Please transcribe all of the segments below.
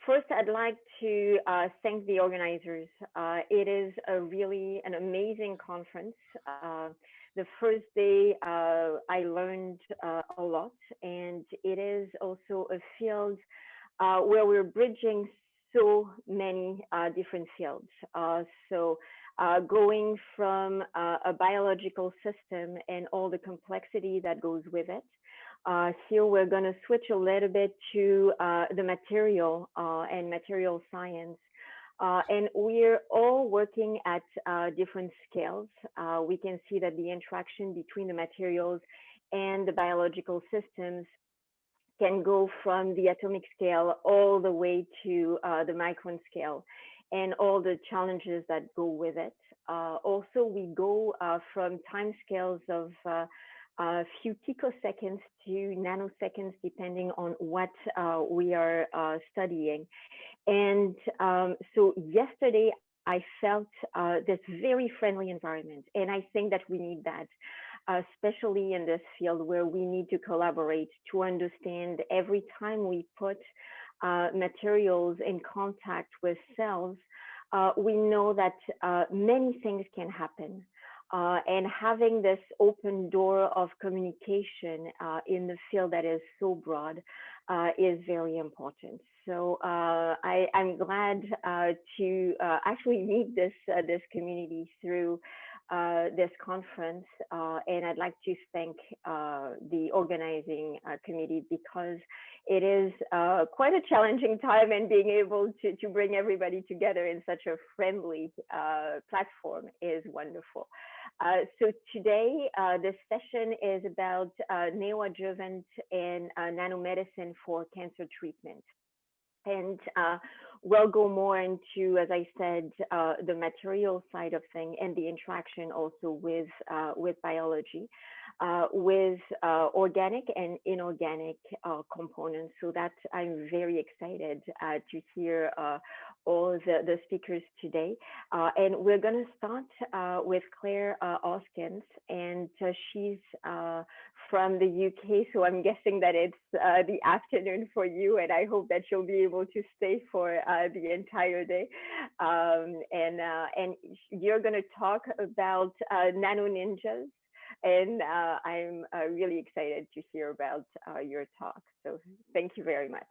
First, I'd like to thank the organizers. It is really an amazing conference. The first day, I learned a lot, and it is also a field where we're bridging so many different fields. So going from a biological system and all the complexity that goes with it. Here we're going to switch a little bit to the material and material science. And we're all working at different scales. We can see that the interaction between the materials and the biological systems can go from the atomic scale all the way to the micron scale and all the challenges that go with it. Also, we go from time scales of a few picoseconds to nanoseconds, depending on what we are studying. And so yesterday, I felt this very friendly environment. And I think that we need that, especially in this field where we need to collaborate to understand every time we put materials in contact with cells, we know that many things can happen. And having this open door of communication in the field that is so broad is very important. So I'm glad to actually meet this community through this conference, and I'd like to thank the organizing committee because it is quite a challenging time, and being able to bring everybody together in such a friendly platform is wonderful. So today, this session is about neoadjuvant and nanomedicine for cancer treatment. And we'll go more into, as I said, the material side of things and the interaction also with biology, with organic and inorganic components. So that I'm very excited to hear all the speakers today. And we're going to start with Clare Hoskins, and she's from the UK, so I'm guessing that it's the afternoon for you, and I hope that you'll be able to stay for the entire day. And you're going to talk about nano ninjas, and I'm really excited to hear about your talk. So thank you very much.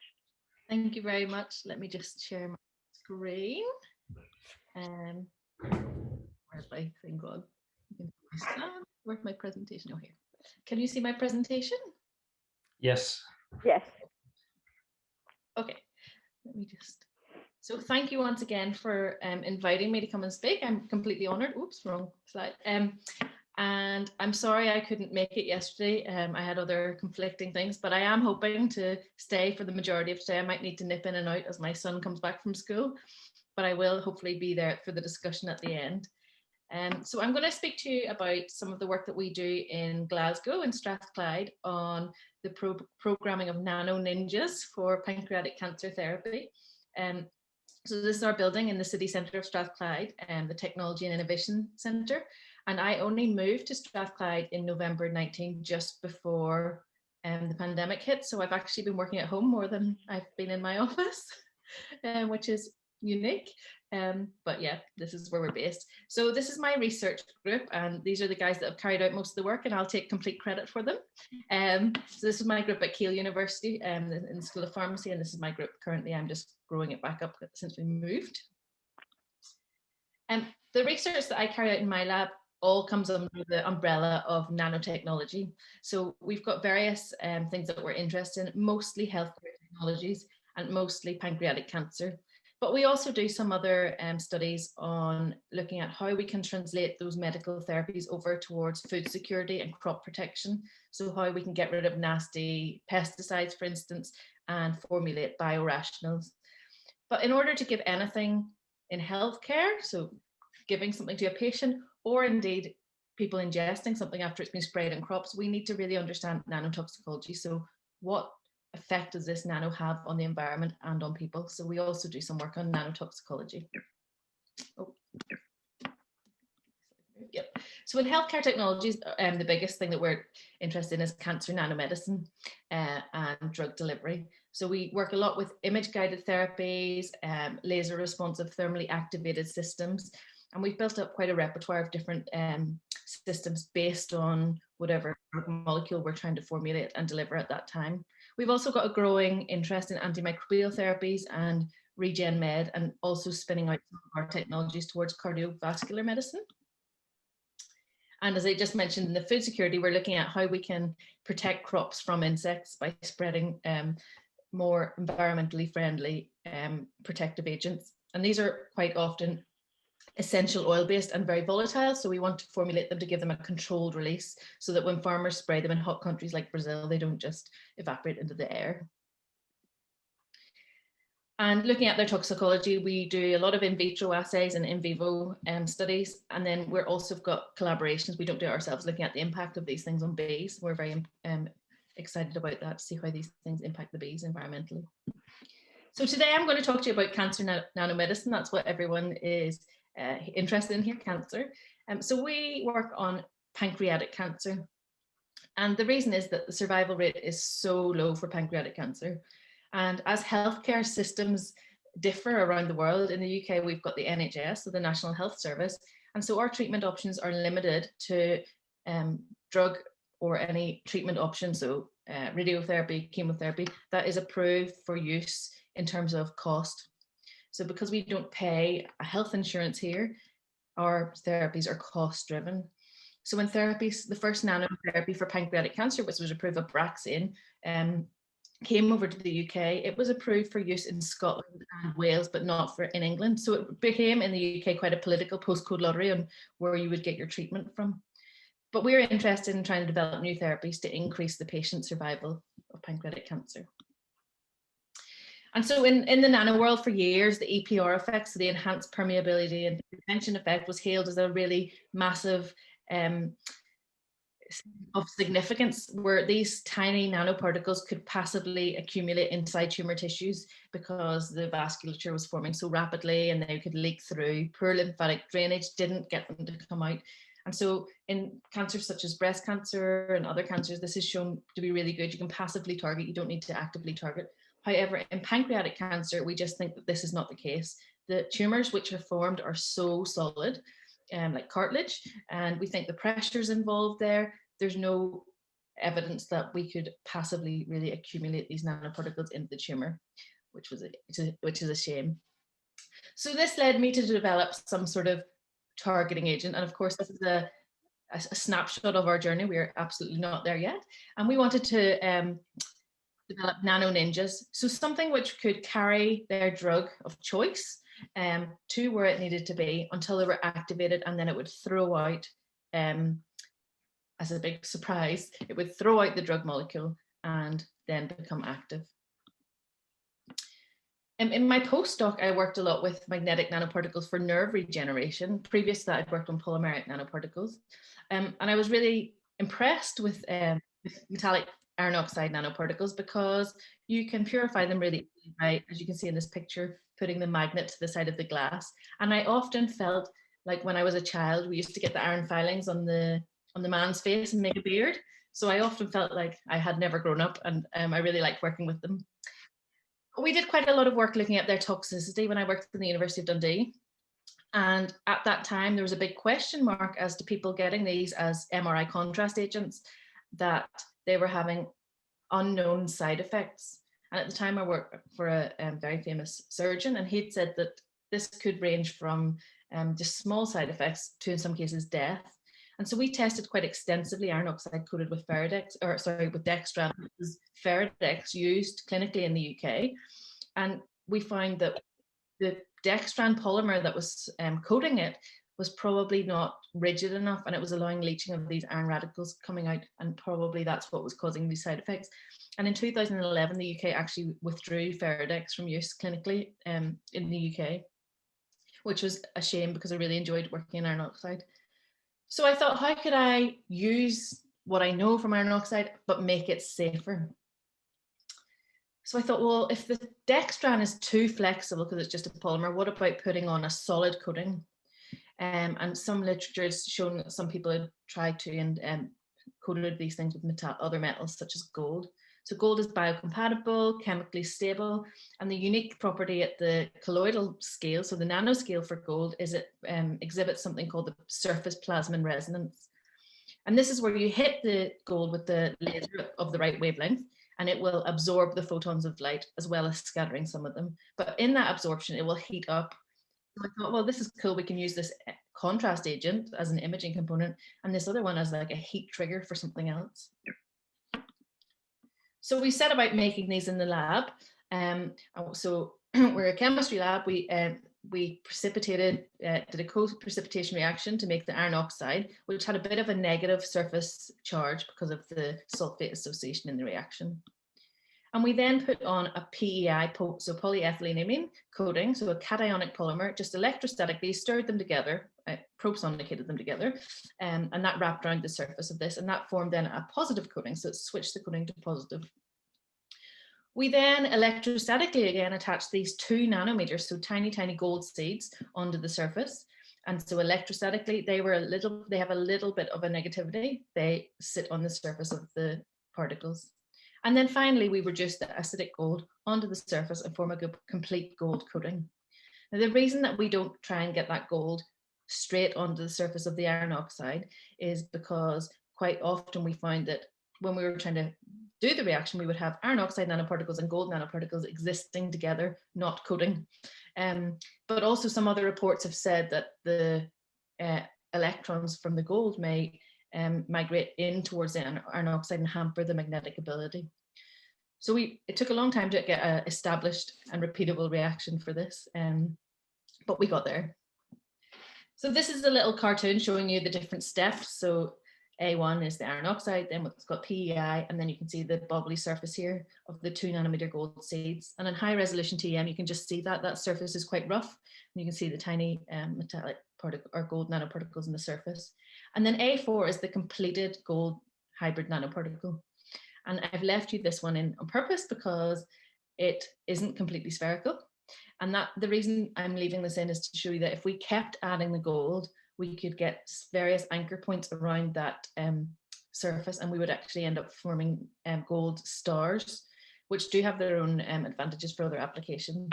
Thank you very much. Let me just share my screen. Where's my thing gone? Where's my presentation? Oh, here. Can you see my presentation? Yes. Yes. Okay. Let me just. So thank you once again for inviting me to come and speak. I'm completely honored. Oops, wrong slide. And I'm sorry I couldn't make it yesterday. I had other conflicting things, but I am hoping to stay for the majority of today. I might need to nip in and out as my son comes back from school, but I will hopefully be there for the discussion at the end. So I'm going to speak to you about some of the work that we do in Glasgow and Strathclyde on the programming of nano ninjas for pancreatic cancer therapy. So this is our building in the city centre of Strathclyde, the Technology and Innovation Centre. And I only moved to Strathclyde in November 19, just before the pandemic hit. So I've actually been working at home more than I've been in my office, which is unique. But yeah, this is where we're based. So this is my research group, and these are the guys that have carried out most of the work, and I'll take complete credit for them. So this is my group at Keele University in the School of Pharmacy, and this is my group currently. I'm just growing it back up since we moved. The research that I carry out in my lab all comes under the umbrella of nanotechnology. So we've got various things that we're interested in, mostly healthcare technologies and mostly pancreatic cancer. But we also do some other studies on looking at how we can translate those medical therapies over towards food security and crop protection. So how we can get rid of nasty pesticides, for instance, and formulate biorationals. But in order to give anything in healthcare, so giving something to a patient, or indeed people ingesting something after it's been sprayed in crops, we need to really understand nanotoxicology. So what effect does this nano have on the environment and on people? So we also do some work on nanotoxicology. Oh. Yep. So in healthcare technologies, the biggest thing that we're interested in is cancer nanomedicine and drug delivery. So we work a lot with image-guided therapies, laser responsive thermally activated systems, and we've built up quite a repertoire of different systems based on whatever molecule we're trying to formulate and deliver at that time. We've also got a growing interest in antimicrobial therapies and regen med, and also spinning out some of our technologies towards cardiovascular medicine. And as I just mentioned, in the food security, we're looking at how we can protect crops from insects by spreading more environmentally friendly protective agents. And these are quite often essential oil-based and very volatile. So we want to formulate them to give them a controlled release so that when farmers spray them in hot countries like Brazil, they don't just evaporate into the air. And looking at their toxicology, we do a lot of in vitro assays and in vivo studies. And then we're also got collaborations. We don't do it ourselves, looking at the impact of these things on bees. We're very excited about that, to see how these things impact the bees environmentally. So today I'm going to talk to you about cancer nanomedicine. That's what everyone is interested in here, cancer. So we work on pancreatic cancer. And the reason is that the survival rate is so low for pancreatic cancer. And as healthcare systems differ around the world, in the UK, we've got the NHS, so the National Health Service. And so our treatment options are limited to drug or any treatment option, so radiotherapy, chemotherapy, that is approved for use in terms of cost. So because we don't pay a health insurance here, our therapies are cost driven. So when therapies, the first nanotherapy for pancreatic cancer, which was approved of Abraxane, came over to the UK, it was approved for use in Scotland and Wales, but not in England. So it became in the UK quite a political postcode lottery on where you would get your treatment from. But we're interested in trying to develop new therapies to increase the patient survival of pancreatic cancer. And so in the nano world for years, the EPR effect, so the enhanced permeability and prevention effect, was hailed as a really massive of significance, where these tiny nanoparticles could passively accumulate inside tumor tissues because the vasculature was forming so rapidly and they could leak through. Poor lymphatic drainage didn't get them to come out. And so in cancers such as breast cancer and other cancers, this is shown to be really good. You can passively target, you don't need to actively target. However, in pancreatic cancer, we just think that this is not the case. The tumors which are formed are so solid, like cartilage, and we think the pressures involved there, there's no evidence that we could passively really accumulate these nanoparticles into the tumor, which is a shame. So this led me to develop some sort of targeting agent. And of course, this is a snapshot of our journey. We're absolutely not there yet. And we wanted to develop nano ninjas. So something which could carry their drug of choice to where it needed to be until they were activated, and then it would throw out, as a big surprise, it would throw out the drug molecule and then become active. In my postdoc, I worked a lot with magnetic nanoparticles for nerve regeneration. Previous to that, I'd worked on polymeric nanoparticles. And I was really impressed with metallic iron oxide nanoparticles because you can purify them really easily by, as you can see in this picture, putting the magnet to the side of the glass. And I often felt like when I was a child, we used to get the iron filings on the man's face and make a beard. So I often felt like I had never grown up, and I really liked working with them. We did quite a lot of work looking at their toxicity when I worked in the University of Dundee. And at that time, there was a big question mark as to people getting these as MRI contrast agents, that they were having unknown side effects. And at the time, I worked for a very famous surgeon, and he'd said that this could range from just small side effects to, in some cases, death. And so we tested quite extensively iron oxide coated with with dextran, which is Feradex used clinically in the UK. And we found that the dextran polymer that was coating it was probably not rigid enough, and it was allowing leaching of these iron radicals coming out, and probably that's what was causing these side effects. And in 2011, the UK actually withdrew Feradex from use clinically in the UK, which was a shame because I really enjoyed working in iron oxide. So I thought, how could I use what I know from iron oxide, but make it safer? So I thought, well, if the dextran is too flexible because it's just a polymer, what about putting on a solid coating? And some literature has shown that some people had tried to and coated these things with other metals such as gold. So gold is biocompatible, chemically stable, and the unique property at the colloidal scale, so the nanoscale for gold, is it exhibits something called the surface plasmon resonance. And this is where you hit the gold with the laser of the right wavelength, and it will absorb the photons of light as well as scattering some of them. But in that absorption, it will heat up. So I thought, well, this is cool. We can use this contrast agent as an imaging component, and this other one as like a heat trigger for something else. So we set about making these in the lab. So we're a chemistry lab. We precipitated, did a co-precipitation reaction to make the iron oxide, which had a bit of a negative surface charge because of the sulfate association in the reaction. And we then put on a PEI, so polyethylenimine coating, so a cationic polymer, just electrostatically stirred them together, probe-sonicated them together, and that wrapped around the surface of this, and that formed then a positive coating, so it switched the coating to positive. We then electrostatically again attached these 2 nanometers, so tiny, tiny gold seeds onto the surface. And so electrostatically, they have a little bit of a negativity. They sit on the surface of the particles. And then finally, we reduced the acidic gold onto the surface and form a complete gold coating. Now, the reason that we don't try and get that gold straight onto the surface of the iron oxide is because quite often we find that when we were trying to do the reaction, we would have iron oxide nanoparticles and gold nanoparticles existing together, not coating. But also some other reports have said that the electrons from the gold may migrate in towards the iron oxide and hamper the magnetic ability. So it took a long time to get an established and repeatable reaction for this, but we got there. So this is a little cartoon showing you the different steps. So A1 is the iron oxide, then it's got PEI, and then you can see the bubbly surface here of the 2 nanometer gold seeds. And in high resolution TEM, you can just see that surface is quite rough. And you can see the tiny metallic particle or gold nanoparticles in the surface. And then A4 is the completed gold hybrid nanoparticle. And I've left you this one in on purpose because it isn't completely spherical. And that the reason I'm leaving this in is to show you that if we kept adding the gold, we could get various anchor points around that surface, and we would actually end up forming gold stars, which do have their own advantages for other applications.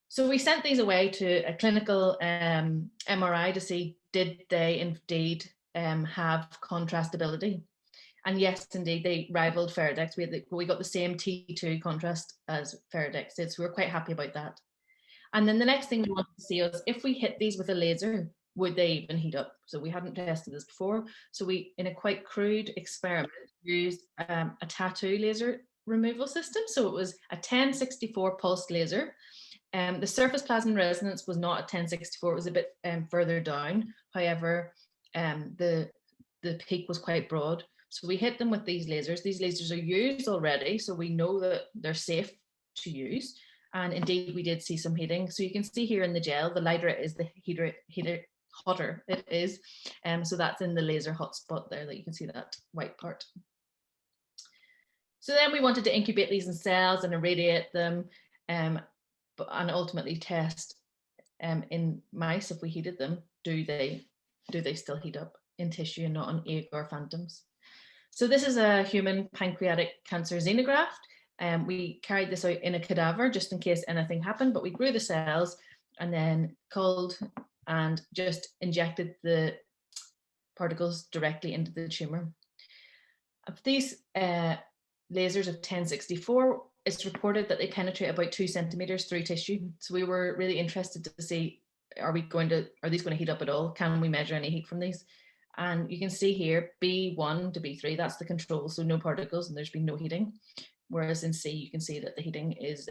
So we sent these away to a clinical MRI to see did they indeed have contrastability. And yes, indeed, they rivaled Feradex. We got the same T2 contrast as Feradex did, so we were quite happy about that. And then the next thing we wanted to see was if we hit these with a laser, would they even heat up? So we hadn't tested this before. So we, in a quite crude experiment, used a tattoo laser removal system. So it was a 1064 pulsed laser. The surface plasmon resonance was not at 1064, it was a bit further down. However, the peak was quite broad. So we hit them with these lasers. These lasers are used already, so we know that they're safe to use. And indeed, we did see some heating. So you can see here in the gel, the lighter it is, the hotter it is. So that's in the laser hotspot there that you can see that white part. So then we wanted to incubate these in cells and irradiate them and ultimately test in mice if we heated them, do they still heat up in tissue and not on agar phantoms. So this is a human pancreatic cancer xenograft. We carried this out in a cadaver just in case anything happened, but we grew the cells and then culled and just injected the particles directly into the tumor. Of these lasers of 1064, it's reported that they penetrate about 2 centimeters through tissue. So we were really interested to see, are these going to heat up at all? Can we measure any heat from these? And you can see here, B1 to B3, that's the control, so no particles and there's been no heating. Whereas in C, you can see that the heating is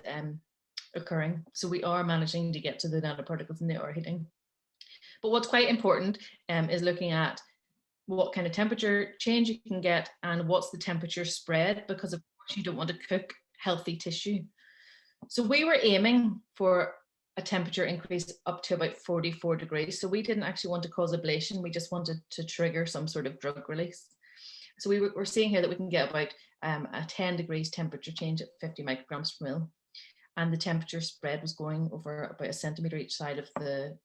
occurring. So we are managing to get to the nanoparticles and they are heating. But what's quite important is looking at what kind of temperature change you can get and what's the temperature spread, because of course you don't want to cook healthy tissue. So we were aiming for a temperature increase up to about 44 degrees. So we didn't actually want to cause ablation. We just wanted to trigger some sort of drug release. So we're seeing here that we can get about a 10 degrees temperature change at 50 micrograms per mil. And the temperature spread was going over about 1 centimeter each side of the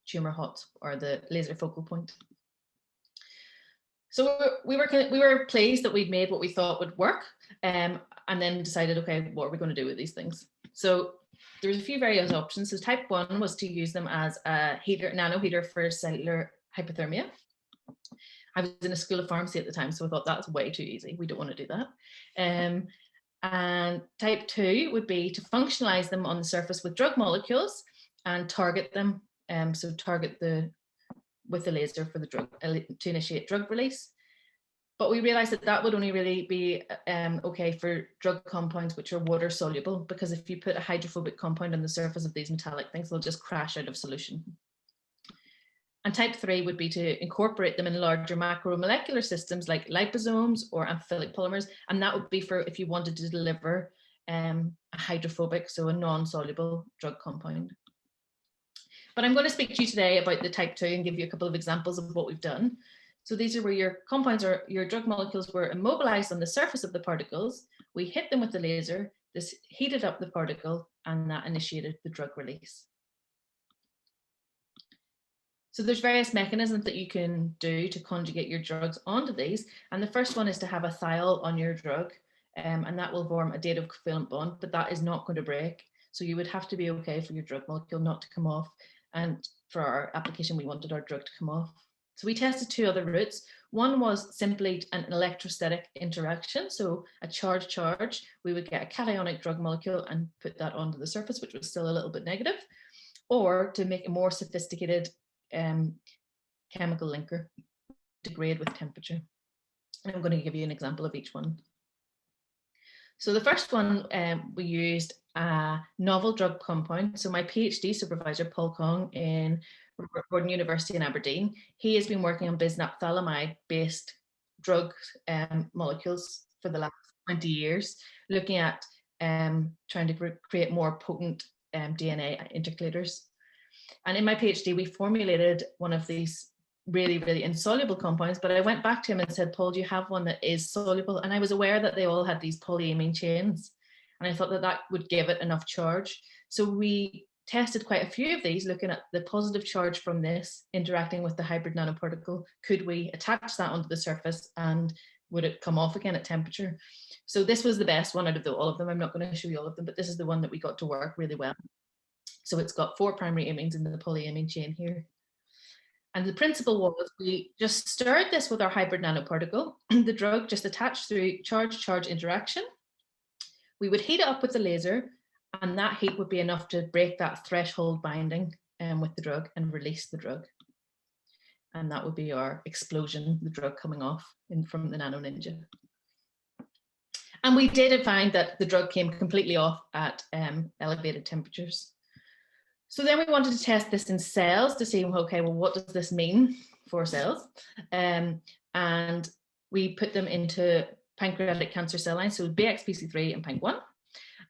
tumor hot or the laser focal point. So we were pleased that we'd made what we thought would work, and then decided, okay, what are we going to do with these things? So there was a few various options. So type 1 was to use them as a heater, nano heater for cellular hypothermia. I was in a school of pharmacy at the time, so I thought that's way too easy. We don't want to do that. And type 2 would be to functionalize them on the surface with drug molecules and target them. So target with the laser for the drug to initiate drug release. But we realized that that would only really be okay for drug compounds which are water soluble, because if you put a hydrophobic compound on the surface of these metallic things, they'll just crash out of solution. And type 3 would be to incorporate them in larger macromolecular systems like liposomes or amphiphilic polymers. And that would be for if you wanted to deliver a hydrophobic, so a non-soluble drug compound. But I'm going to speak to you today about the type 2 and give you a couple of examples of what we've done. So these are where your compounds or your drug molecules were immobilized on the surface of the particles. We hit them with the laser, this heated up the particle, and that initiated the drug release. So there's various mechanisms that you can do to conjugate your drugs onto these. And the first one is to have a thiol on your drug, and that will form a dative covalent bond, but that is not going to break. So you would have to be okay for your drug molecule not to come off. And for our application, we wanted our drug to come off. So we tested two other routes. One was simply an electrostatic interaction. So a charge, we would get a cationic drug molecule and put that onto the surface, which was still a little bit negative, or to make a more sophisticated chemical linker, degrade with temperature. And I'm going to give you an example of each one. So the first one, we used a novel drug compound. So my PhD supervisor, Paul Kong, in Gordon University in Aberdeen, he has been working on bisnaphthalamide-based drug molecules for the last 20 years, looking at trying to create more potent DNA intercalators. And in my PhD, we formulated one of these really, really insoluble compounds, but I went back to him and said, Paul, do you have one that is soluble? And I was aware that they all had these polyamine chains, and I thought that that would give it enough charge. So we tested quite a few of these, looking at the positive charge from this interacting with the hybrid nanoparticle. Could we attach that onto the surface, and would it come off again at temperature? So this was the best one out of all of them. I'm not going to show you all of them, but this is the one that we got to work really well. So it's got 4 primary amines in the polyamine chain here. And the principle was we just stirred this with our hybrid nanoparticle. The drug just attached through charge-charge interaction. We would heat it up with the laser, and that heat would be enough to break that threshold binding with the drug and release the drug. And that would be our explosion, the drug coming off from the Nano Ninja. And we did find that the drug came completely off at elevated temperatures. So then we wanted to test this in cells to see, okay, well, what does this mean for cells? And we put them into pancreatic cancer cell lines, so BXPC3 and PANC1,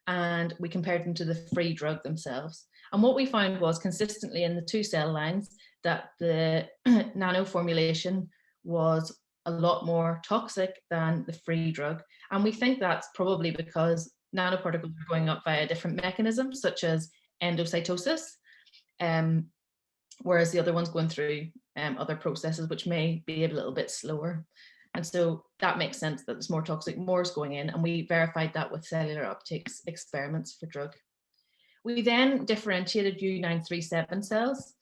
and we compared them to the free drug themselves. And what we found was consistently in the 2 cell lines that the nano formulation was a lot more toxic than the free drug. And we think that's probably because nanoparticles are going up via different mechanisms, such as endocytosis, whereas the other one's going through other processes which may be a little bit slower. And so that makes sense that it's more toxic, more is going in, and we verified that with cellular uptake experiments for drug. We then differentiated U937 cells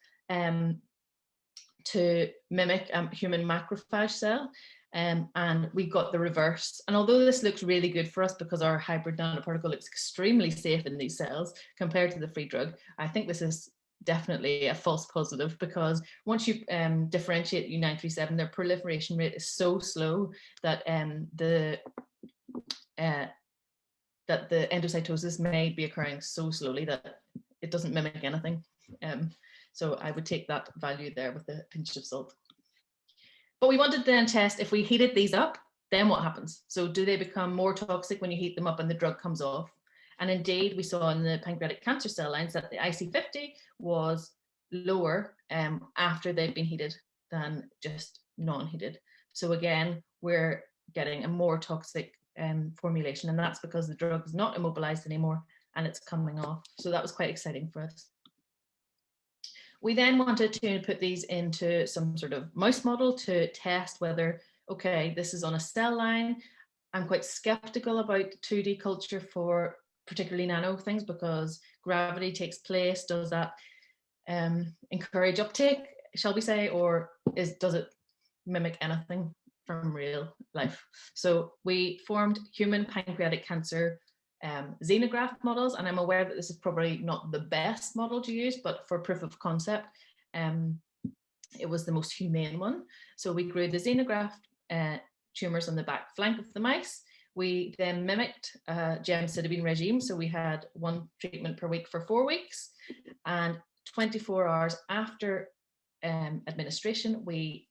to mimic human macrophage cell, and we got the reverse. And although this looks really good for us because our hybrid nanoparticle looks extremely safe in these cells compared to the free drug, I think this is definitely a false positive, because once you differentiate U937, their proliferation rate is so slow that the endocytosis may be occurring so slowly that it doesn't mimic anything. So I would take that value there with a pinch of salt. But we wanted to then test if we heated these up, then what happens? So do they become more toxic when you heat them up and the drug comes off? And indeed, we saw in the pancreatic cancer cell lines that the IC50 was lower after they've been heated than just non-heated. So again, we're getting a more toxic formulation, and that's because the drug is not immobilized anymore and it's coming off. So that was quite exciting for us. we then wanted to put these into some sort of mouse model to test whether, okay, this is on a cell line. I'm quite skeptical about 2D culture for particularly nano things because gravity takes place. Does that encourage uptake, shall we say, or does it mimic anything from real life? So we formed human pancreatic cancer xenograft models, and I'm aware that this is probably not the best model to use, but for proof of concept, it was the most humane one. So we grew the xenograft tumors on the back flank of the mice. We then mimicked a gemcitabine regime. So we had one treatment per week for 4 weeks, and 24 hours after administration, we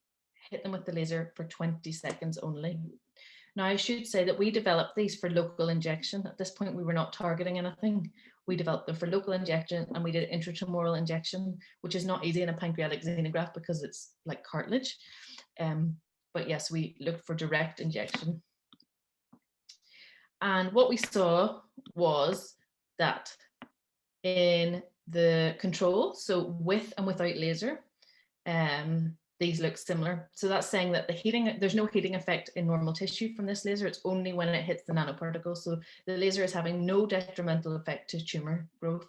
hit them with the laser for 20 seconds only. Now, I should say that we developed these for local injection. At this point, we were not targeting anything. We developed them for local injection, and we did intratumoral injection, which is not easy in a pancreatic xenograft because it's like cartilage. But yes, we looked for direct injection. And what we saw was that in the control, so with and without laser, these look similar. So that's saying that the heating, there's no heating effect in normal tissue from this laser. It's only when it hits the nanoparticles. So the laser is having no detrimental effect to tumor growth.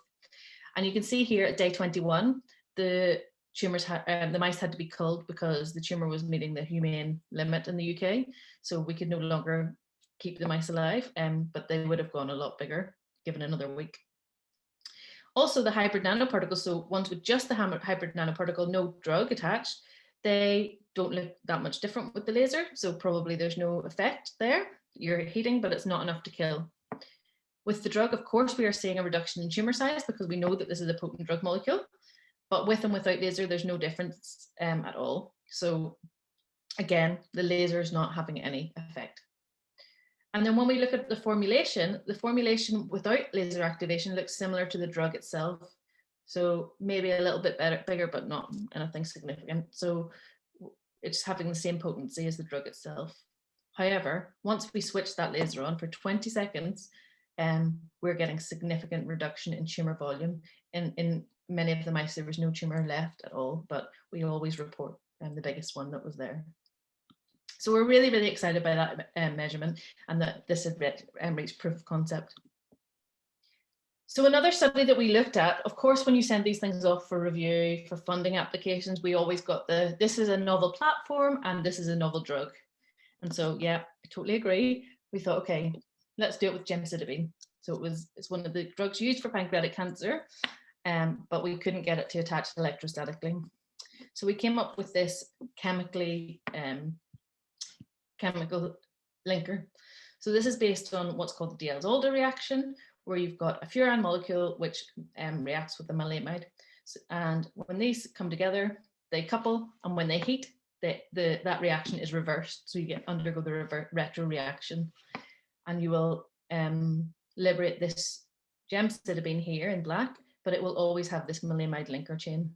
And you can see here at day 21, the tumors, the mice had to be culled because the tumor was meeting the humane limit in the UK. So we could no longer keep the mice alive, but they would have gone a lot bigger given another week. Also, the hybrid nanoparticles, so ones with just the hybrid nanoparticle, no drug attached, they don't look that much different with the laser. So probably there's no effect there. You're heating, but it's not enough to kill. With the drug, of course, we are seeing a reduction in tumor size because we know that this is a potent drug molecule. But with and without laser, there's no difference at all. So again, the laser is not having any effect. And then when we look at the formulation without laser activation looks similar to the drug itself. So maybe a little bit bigger, but not anything significant. So it's having the same potency as the drug itself. However, once we switch that laser on for 20 seconds, we're getting significant reduction in tumor volume. In many of the mice, there was no tumor left at all, but we always report the biggest one that was there. So we're really, really excited by that measurement and that this had reached proof of concept. So another study that we looked at, of course, when you send these things off for review, for funding applications, we always got this is a novel platform and this is a novel drug. And so, yeah, I totally agree. We thought, okay, let's do it with gemcitabine. So it's one of the drugs used for pancreatic cancer, but we couldn't get it to attach electrostatically. So we came up with this chemical linker. So this is based on what's called the Diels-Alder reaction, where you've got a furan molecule which reacts with the maleimide. And when these come together, they couple, and when they heat, that reaction is reversed. So you undergo the retro reaction, and you will liberate this gemcitabine here in black, but it will always have this maleimide linker chain.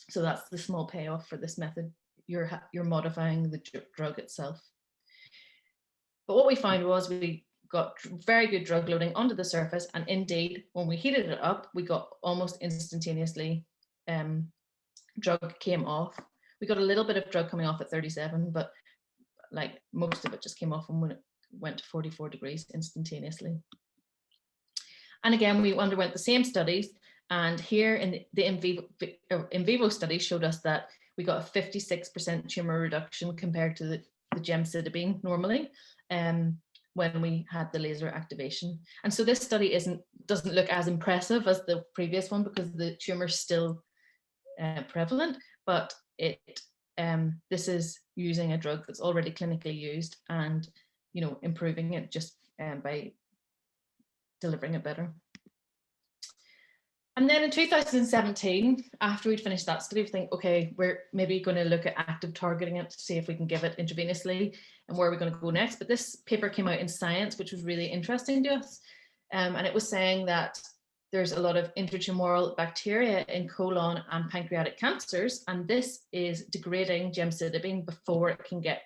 So that's the small payoff for this method. You're modifying the drug itself. But what we found was we got very good drug loading onto the surface, and indeed, when we heated it up, we got almost instantaneously drug came off. We got a little bit of drug coming off at 37, but like most of it just came off when it went to 44 degrees instantaneously. And again, we underwent the same studies, and here in the in vivo studies showed us that we got a 56% tumor reduction compared to the gemcitabine normally when we had the laser activation. And so this study doesn't look as impressive as the previous one because the tumor's still prevalent, but this is using a drug that's already clinically used and improving it just by delivering it better. And then in 2017, after we'd finished that study, we think, okay, we're maybe going to look at active targeting it to see if we can give it intravenously and where are we going to go next. But this paper came out in Science, which was really interesting to us. And it was saying that there's a lot of intratumoral bacteria in colon and pancreatic cancers, and this is degrading gemcitabine before it can get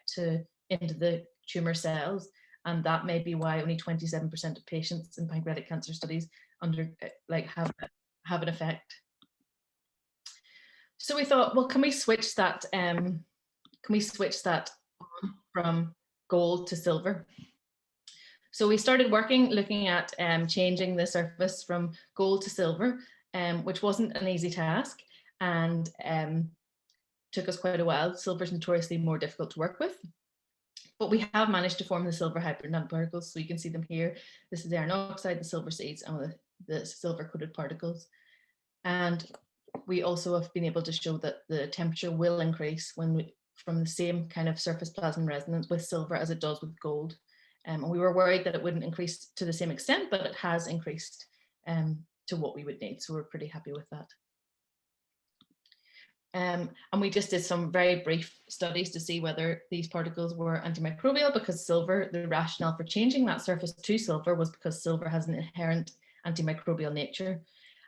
into the tumor cells. And that may be why only 27% of patients in pancreatic cancer studies have an effect. So we thought, well, can we switch that from gold to silver? So we started looking at changing the surface from gold to silver, which wasn't an easy task, and took us quite a while. Silver is notoriously more difficult to work with. But we have managed to form the silver hybrid nanoparticles, so you can see them here. This is the iron oxide, the silver seeds, and the silver coated particles. And we also have been able to show that the temperature will increase from the same kind of surface plasma resonance with silver as it does with gold. And we were worried that it wouldn't increase to the same extent, but it has increased to what we would need. So we're pretty happy with that. And we just did some very brief studies to see whether these particles were antimicrobial, because silver, the rationale for changing that surface to silver was because silver has an inherent antimicrobial nature.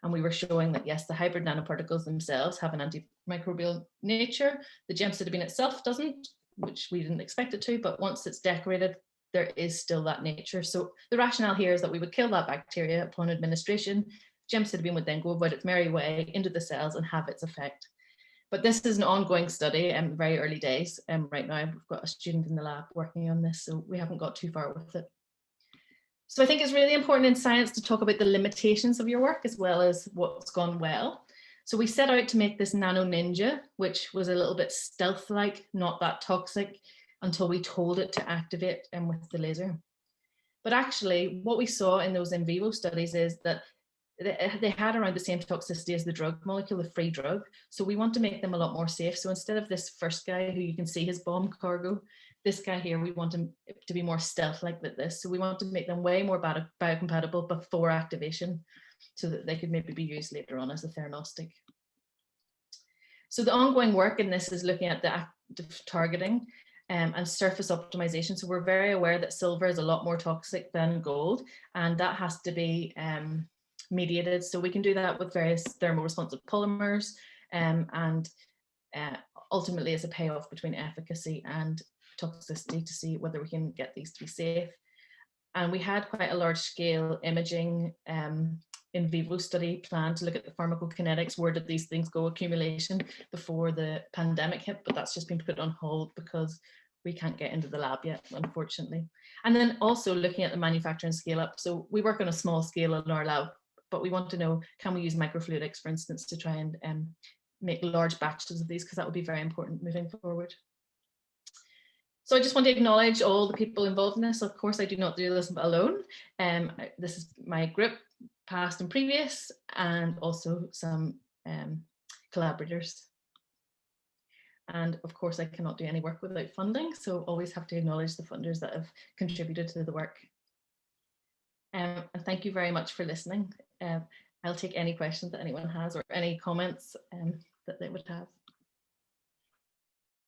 And we were showing that, yes, the hybrid nanoparticles themselves have an antimicrobial nature. The gemcitabine itself doesn't, which we didn't expect it to, but once it's decorated, there is still that nature. So the rationale here is that we would kill that bacteria upon administration. Gemcitabine would then go about its merry way into the cells and have its effect. But this is an ongoing study and very early days. Right now, we've got a student in the lab working on this, so we haven't got too far with it. So I think it's really important in science to talk about the limitations of your work as well as what's gone well. So we set out to make this nano ninja, which was a little bit stealth-like, not that toxic, until we told it to activate with the laser. But actually, what we saw in those in vivo studies is that they had around the same toxicity as the drug molecule, the free drug. So we want to make them a lot more safe. So instead of this first guy who you can see his bomb cargo, this guy here, we want him to be more stealth-like this. So we want to make them way more biocompatible before activation, so that they could maybe be used later on as a theranostic. So the ongoing work in this is looking at the active targeting and surface optimization. So we're very aware that silver is a lot more toxic than gold, and that has to be mediated. So we can do that with various thermoresponsive polymers, and ultimately as a payoff between efficacy and toxicity to see whether we can get these to be safe. And we had quite a large scale imaging in vivo study planned to look at the pharmacokinetics, where did these things go, accumulation, before the pandemic hit, but that's just been put on hold because we can't get into the lab yet, unfortunately. And then also looking at the manufacturing scale up. So we work on a small scale in our lab, but we want to know, can we use microfluidics, for instance, to try and make large batches of these, because that would be very important moving forward. So I just want to acknowledge all the people involved in this. Of course, I do not do this alone. This is my group, past and previous, and also some collaborators. And of course, I cannot do any work without funding, so always have to acknowledge the funders that have contributed to the work. And thank you very much for listening. I'll take any questions that anyone has or any comments that they would have.